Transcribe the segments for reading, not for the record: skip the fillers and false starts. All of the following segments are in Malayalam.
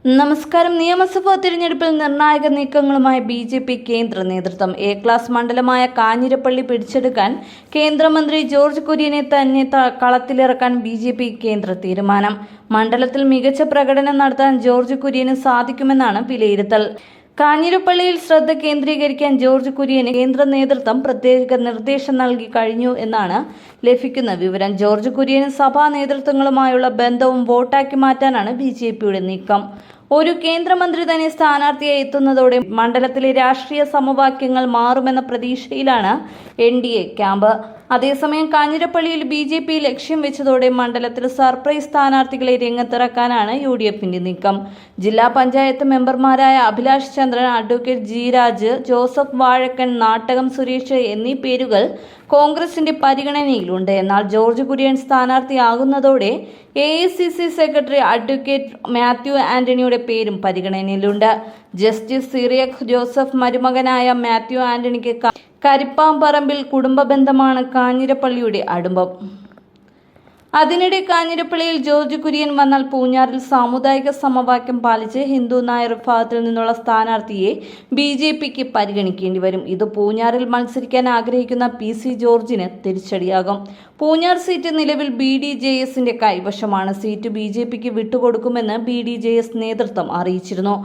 നമസ്കാരം. നിയമസഭാ തിരഞ്ഞെടുപ്പിൽ നിർണായക നീക്കങ്ങളുമായി ബി.ജെ.പി കേന്ദ്ര നേതൃത്വം. എ ക്ലാസ് മണ്ഡലമായ കാഞ്ഞിരപ്പള്ളി പിടിച്ചെടുക്കാൻ കേന്ദ്രമന്ത്രി ജോർജ് കുര്യനെ തന്നെ കളത്തിലിറക്കാൻ ബി.ജെ.പി കേന്ദ്ര തീരുമാനം. മണ്ഡലത്തിൽ മികച്ച പ്രകടനം നടത്താൻ ജോർജ് കുര്യന് സാധിക്കുമെന്നാണ് വിലയിരുത്തൽ. കാഞ്ഞിരപ്പള്ളിയിൽ ശ്രദ്ധ കേന്ദ്രീകരിക്കാൻ ജോർജ് കുര്യന് കേന്ദ്ര നേതൃത്വം പ്രത്യേക നിർദ്ദേശം നൽകി കഴിഞ്ഞു എന്നാണ് ലഭിക്കുന്ന വിവരം. ജോർജ് കുര്യന് സഭാ നേതൃത്വങ്ങളുമായുള്ള ബന്ധവും വോട്ടാക്കി മാറ്റാനാണ് ബി.ജെ.പിയുടെ നീക്കം. ഒരു കേന്ദ്രമന്ത്രി തന്നെ സ്ഥാനാർത്ഥിയായി എത്തുന്നതോടെ മണ്ഡലത്തിലെ രാഷ്ട്രീയ സമവാക്യങ്ങൾ മാറുമെന്ന പ്രതീക്ഷയിലാണ് എൻ.ഡി.എ ക്യാമ്പ്. അതേസമയം കാഞ്ഞിരപ്പള്ളിയിൽ ബി.ജെ.പി ലക്ഷ്യം വെച്ചതോടെ മണ്ഡലത്തിൽ സർപ്രൈസ് സ്ഥാനാർത്ഥികളെ രംഗത്തിറക്കാനാണ് യു.ഡി.എഫിന്റെ നീക്കം. ജില്ലാ പഞ്ചായത്ത് മെമ്പർമാരായ Abhilash Chandran, advocate G Raj, Joseph Vazhakkan, Nattakam Suresh എന്നീ പേരുകൾ കോൺഗ്രസിന്റെ പരിഗണനയിലുണ്ട്. എന്നാൽ ജോർജ് കുര്യൻ സ്ഥാനാർത്ഥിയാകുന്നതോടെ എ.ഐ.സി.സി സെക്രട്ടറി അഡ്വക്കേറ്റ് മാത്യു ആന്റണിയുടെ പേരും പരിഗണനയിലുണ്ട്. ജസ്റ്റിസ് സിറിയക് ജോസഫ് മരുമകനായ മാത്യു ആന്റണിക്ക് കരിപ്പാമ്പറമ്പിൽ കുടുംബ ബന്ധമാണ് കാഞ്ഞിരപ്പള്ളിയുടെ അടുപ്പം. അതിനിടെ കാഞ്ഞിരപ്പള്ളിയിൽ ജോർജ് കുര്യൻ വന്നാൽ പൂഞ്ഞാറിൽ സാമുദായിക സമവാക്യം പാലിച്ച് ഹിന്ദു നായർ വിഭാഗത്തിൽ നിന്നുള്ള സ്ഥാനാർത്ഥിയെ ബി.ജെ.പിക്ക് പരിഗണിക്കേണ്ടി വരും. ഇത് പൂഞ്ഞാറിൽ മത്സരിക്കാൻ ആഗ്രഹിക്കുന്ന പി.സി ജോർജിന് തിരിച്ചടിയാകും. പൂഞ്ഞാർ സീറ്റ് നിലവിൽ ബി.ഡി.ജെ.എസിന്റെ കൈവശമാണ്. സീറ്റ് ബി.ജെ.പിക്ക് വിട്ടുകൊടുക്കുമെന്ന് ബി.ഡി.ജെ.എസ് നേതൃത്വം അറിയിച്ചിരുന്നു.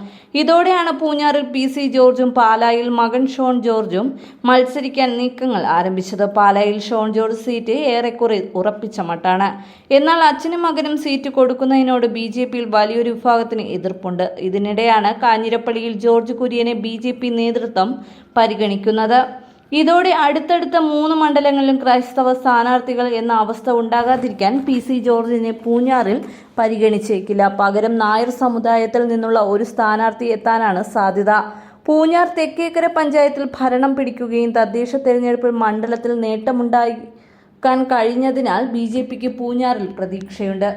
ഇതോടെയാണ് പൂഞ്ഞാറിൽ പി.സി ജോർജും പാലായിൽ മകൻ ഷോൺ ജോർജും മത്സരിക്കാൻ നീക്കങ്ങൾ ആരംഭിച്ചത്. പാലായിൽ ഷോൺ ജോർജ് സീറ്റ് ഏറെക്കുറെ ഉറപ്പിച്ച മട്ടാണ്. എന്നാൽ അച്ഛനും മകനും സീറ്റ് കൊടുക്കുന്നതിനോട് ബി.ജെ.പിയിൽ വലിയൊരു വിഭാഗത്തിന് എതിർപ്പുണ്ട്. ഇതിനിടെയാണ് കാഞ്ഞിരപ്പള്ളിയിൽ ജോർജ് കുര്യനെ ബി.ജെ.പി നേതൃത്വം പരിഗണിക്കുന്നത്. ഇതോടെ അടുത്തടുത്ത 3 മണ്ഡലങ്ങളിലും ക്രൈസ്തവ സ്ഥാനാർത്ഥികൾ എന്ന അവസ്ഥ ഉണ്ടാകാതിരിക്കാൻ പി.സി ജോർജിനെ പൂഞ്ഞാറിൽ പരിഗണിച്ചേക്കില്ല. പകരം നായർ സമുദായത്തിൽ നിന്നുള്ള ഒരു സ്ഥാനാർത്ഥി എത്താനാണ് സാധ്യത. പൂഞ്ഞാർ തെക്കേക്കര പഞ്ചായത്തിൽ ഭരണം പിടിക്കുകയും തദ്ദേശ തെരഞ്ഞെടുപ്പിൽ മണ്ഡലത്തിൽ നേട്ടമുണ്ടാക്കാൻ കഴിഞ്ഞതിനാൽ ബി.ജെ.പിക്ക് പൂഞ്ഞാറിൽ പ്രതീക്ഷയുണ്ട്.